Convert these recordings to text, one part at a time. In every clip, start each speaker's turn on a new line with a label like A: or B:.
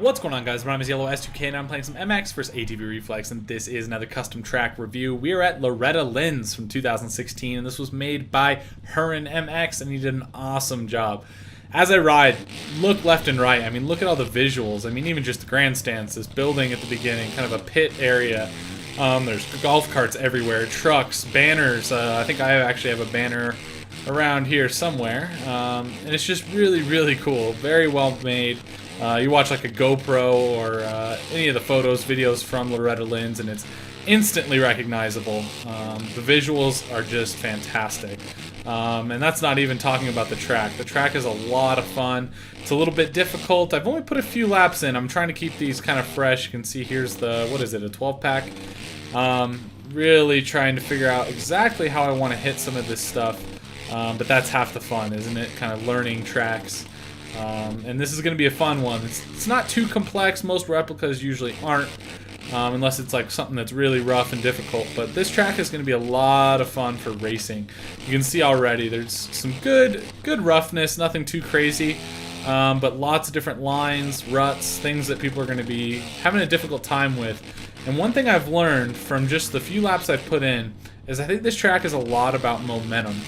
A: What's going on, guys? My name is Yellow S2K and I'm playing some MX vs ATV REFLEX, and this is another custom track review. We are at Loretta Lynns from 2016, and this was made by Huron MX, and he did an awesome job. As I ride, look left and right. I mean, look at all the visuals. I mean, even just the grandstands, this building at the beginning, kind of a pit area. There's golf carts everywhere, trucks, banners. I think I actually have a banner around here somewhere, and it's just really, really cool. Very well made. You watch like a GoPro or any of the photos, videos from Loretta Lynns, and it's instantly recognizable. The visuals are just fantastic. And that's not even talking about the track. The track is a lot of fun. It's a little bit difficult. I've only put a few laps in. I'm trying to keep these kind of fresh. You can see here's the, what is it, a 12-pack? Really trying to figure out exactly how I want to hit some of this stuff. But that's half the fun, isn't it? Kind of learning tracks. And this is going to be a fun one. It's not too complex. Most replicas usually aren't, unless it's like something that's really rough and difficult. But this track is going to be a lot of fun for racing. You can see already there's some good roughness, nothing too crazy, but lots of different lines, ruts, things that people are going to be having a difficult time with. And one thing I've learned from just the few laps I've put in is I think this track is a lot about momentum.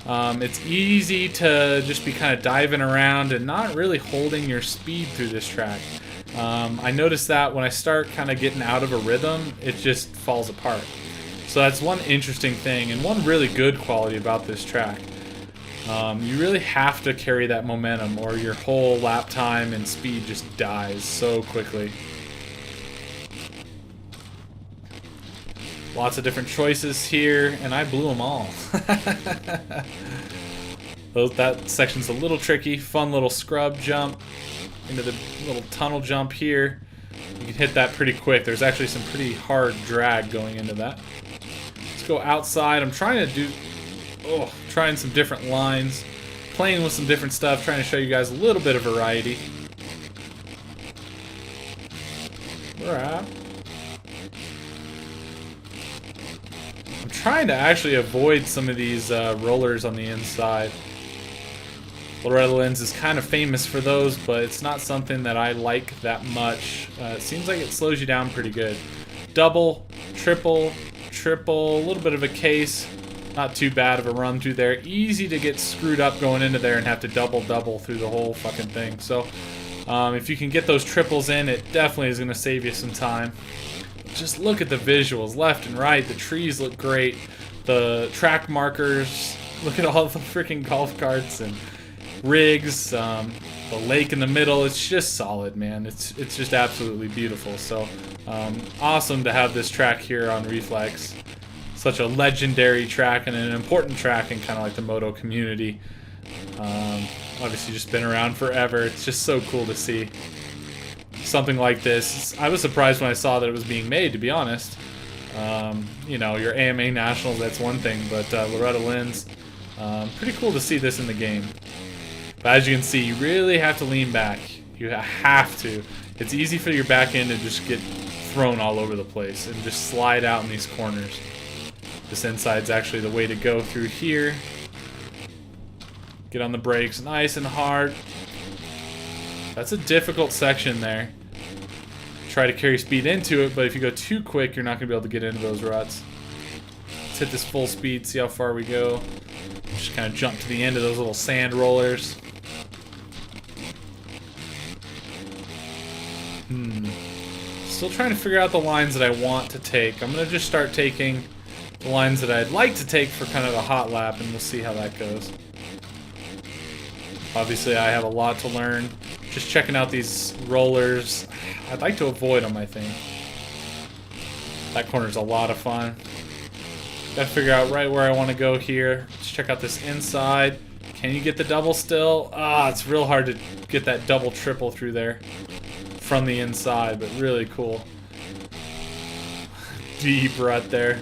A: It's easy to just be kind of diving around and not really holding your speed through this track. I noticed that when I start kind of getting out of a rhythm, it just falls apart. So that's one interesting thing, and one really good quality about this track. You really have to carry that momentum, or your whole lap time and speed just dies so quickly. Lots of different choices here, and I blew them all. That section's a little tricky. Fun little scrub jump into the little tunnel jump here. You can hit that pretty quick. There's actually some pretty hard drag going into that. Let's go outside. I'm trying to do, trying some different lines, playing with some different stuff, trying to show you guys a little bit of variety. All right. I'm trying to actually avoid some of these rollers on the inside. Loretta Lynns is kind of famous for those, but it's not something that I like that much. It seems like it slows you down pretty good. Double, triple, a little bit of a case. Not too bad of a run through there. Easy to get screwed up going into there and have to double through the whole fucking thing. So if you can get those triples in, it definitely is going to save you some time. Just look at the visuals, left and right. The trees look great. The track markers. Look at all the freaking golf carts and rigs. The lake in the middle. It's just solid, man. It's just absolutely beautiful. So awesome to have this track here on Reflex. Such a legendary track and an important track in kind of like the moto community. Obviously, just been around forever. It's just so cool to see something like this. I was surprised when I saw that it was being made, to be honest. You know, your AMA Nationals, that's one thing, but Loretta Lynns, pretty cool to see this in the game. But as you can see, you really have to lean back. You have to. It's easy for your back end to just get thrown all over the place and just slide out in these corners. This inside's actually the way to go through here. Get on the brakes nice and hard. That's a difficult section there. Try to carry speed into it, but if you go too quick, you're not going to be able to get into those ruts. Let's hit this full speed, see how far we go. Just kind of jump to the end of those little sand rollers. Still trying to figure out the lines that I want to take. I'm going to just start taking the lines that I'd like to take for kind of a hot lap, and we'll see how that goes. Obviously, I have a lot to learn. Just checking out these rollers. I'd like to avoid them, I think. That corner's a lot of fun. Gotta figure out right where I want to go here. Let's check out this inside. Can you get the double still? It's real hard to get that double triple through there from the inside, but really cool. Deep rut there.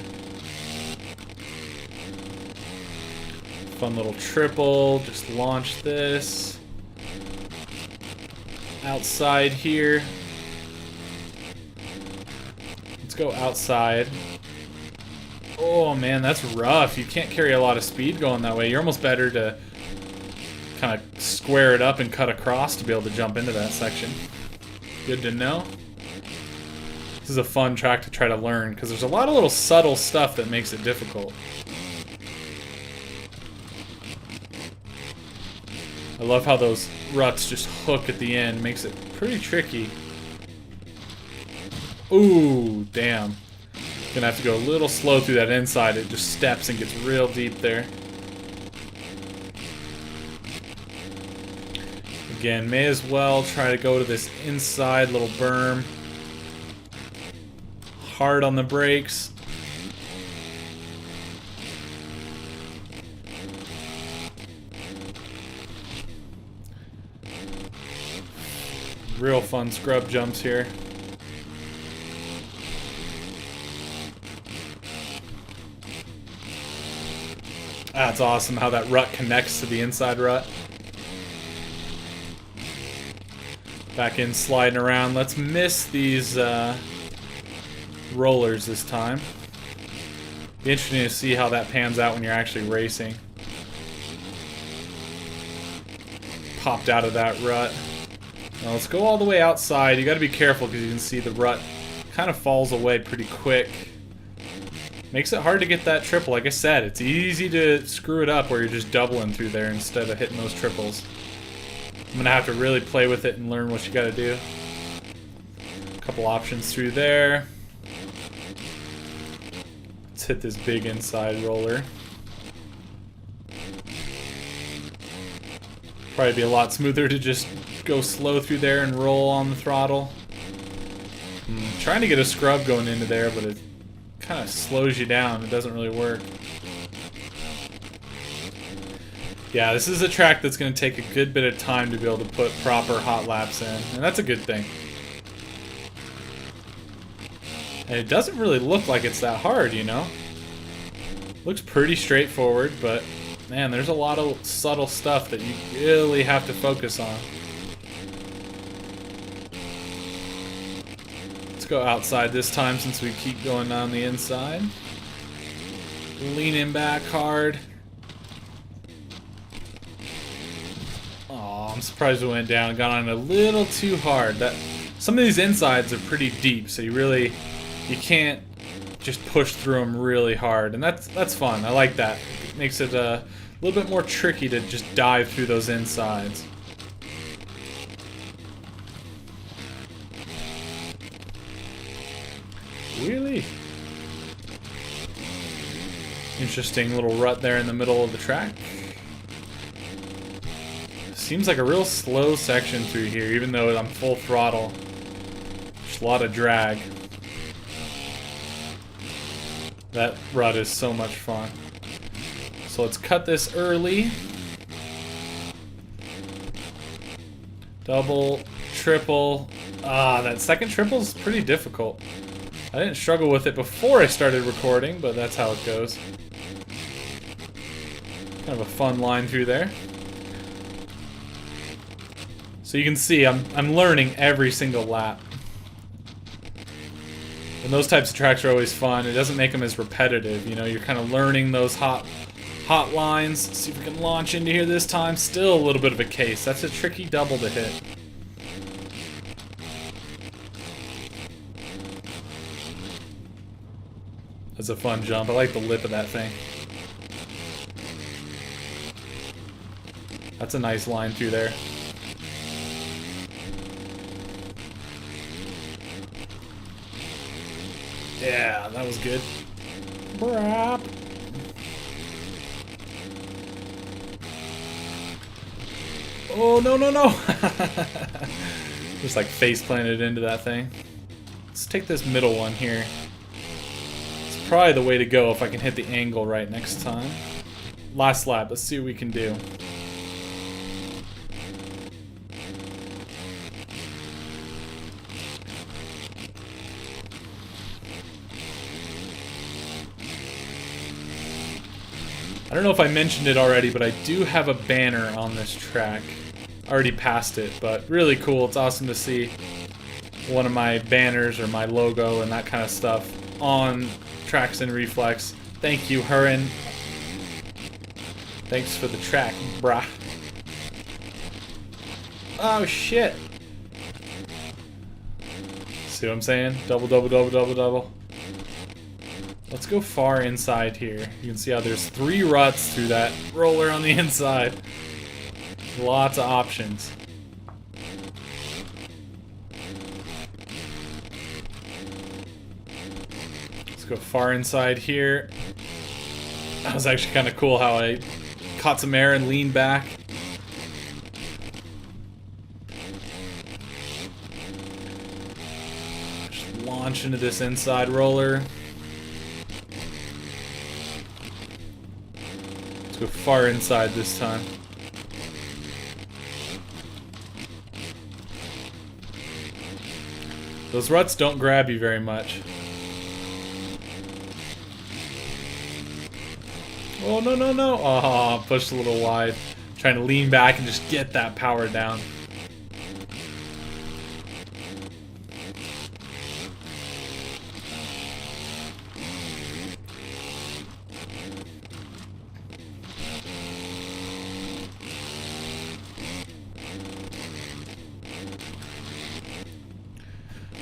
A: Fun little triple. Just launch this. Outside here. Let's go outside. Oh man, that's rough. You can't carry a lot of speed going that way. You're almost better to kind of square it up and cut across to be able to jump into that section. Good to know. This is a fun track to try to learn because there's a lot of little subtle stuff that makes it difficult. I love how those ruts just hook at the end. Makes it pretty tricky. Ooh, damn. Gonna have to go a little slow through that inside. It just steps and gets real deep there. Again, may as well try to go to this inside little berm. Hard on the brakes. Real fun scrub jumps here. That's awesome how that rut connects to the inside rut. Back in sliding around. Let's miss these rollers this time. Be interesting to see how that pans out when you're actually racing. Popped out of that rut. Now let's go all the way outside. You got to be careful because you can see the rut kind of falls away pretty quick. Makes it hard to get that triple. Like I said, it's easy to screw it up where you're just doubling through there instead of hitting those triples. I'm gonna have to really play with it and learn what you gotta do. A couple options through there. Let's hit this big inside roller. Probably be a lot smoother to just go slow through there and roll on the throttle. Trying to get a scrub going into there, but it kind of slows you down. It doesn't really work. Yeah, this is a track that's going to take a good bit of time to be able to put proper hot laps in, and that's a good thing. And it doesn't really look like it's that hard, you know? Looks pretty straightforward, but man, there's a lot of subtle stuff that you really have to focus on. Let's go outside this time since we keep going down the inside. Leaning back hard. Oh, I'm surprised it went down. Got on a little too hard. Some of these insides are pretty deep, so you can't just push through them really hard, and that's fun. I like that. It makes it a little bit more tricky to just dive through those insides. Really? Interesting little rut there in the middle of the track. Seems like a real slow section through here, even though I'm full throttle. Just a lot of drag. That rut is so much fun. So let's cut this early. Double, triple. That second triple is pretty difficult. I didn't struggle with it before I started recording, but that's how it goes. Kind of a fun line through there. So you can see I'm learning every single lap. And those types of tracks are always fun. It doesn't make them as repetitive, you know, you're kind of learning those hot lines. Let's see if we can launch into here this time. Still a little bit of a case. That's a tricky double to hit. That's a fun jump. I like the lip of that thing. That's a nice line through there. Yeah, that was good. Brap. Oh, no, no, no. Just like face planted into that thing. Let's take this middle one here. It's probably the way to go if I can hit the angle right next time. Last lap, let's see what we can do. I don't know if I mentioned it already, but I do have a banner on this track. I already passed it, but really cool. It's awesome to see one of my banners or my logo and that kind of stuff on tracks in Reflex. Thank you, Hurin. Thanks for the track, brah. Oh, shit. See what I'm saying? Double, double, double, double, double. Let's go far inside here. You can see how there's 3 ruts through that roller on the inside. Lots of options. Let's go far inside here. That was actually kind of cool how I caught some air and leaned back. Just launch into this inside roller. Let's go far inside this time. Those ruts don't grab you very much. Oh, no, no, no. Oh, pushed a little wide. Trying to lean back and just get that power down.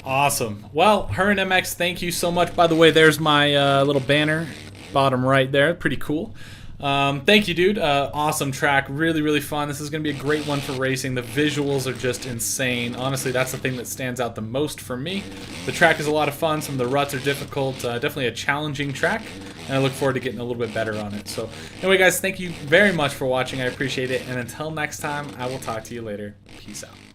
A: Awesome. Well, Huron MX, thank you so much. By the way, there's my little banner. Bottom right there, pretty cool. Thank you, dude. Awesome track, really, really fun. This is going to be a great one for racing. The visuals are just insane. Honestly, that's the thing that stands out the most for me. The track is a lot of fun. Some of the ruts are difficult. Definitely a challenging track, and I look forward to getting a little bit better on it. So anyway, guys, thank you very much for watching. I appreciate it, and until next time, I will talk to you later. Peace out.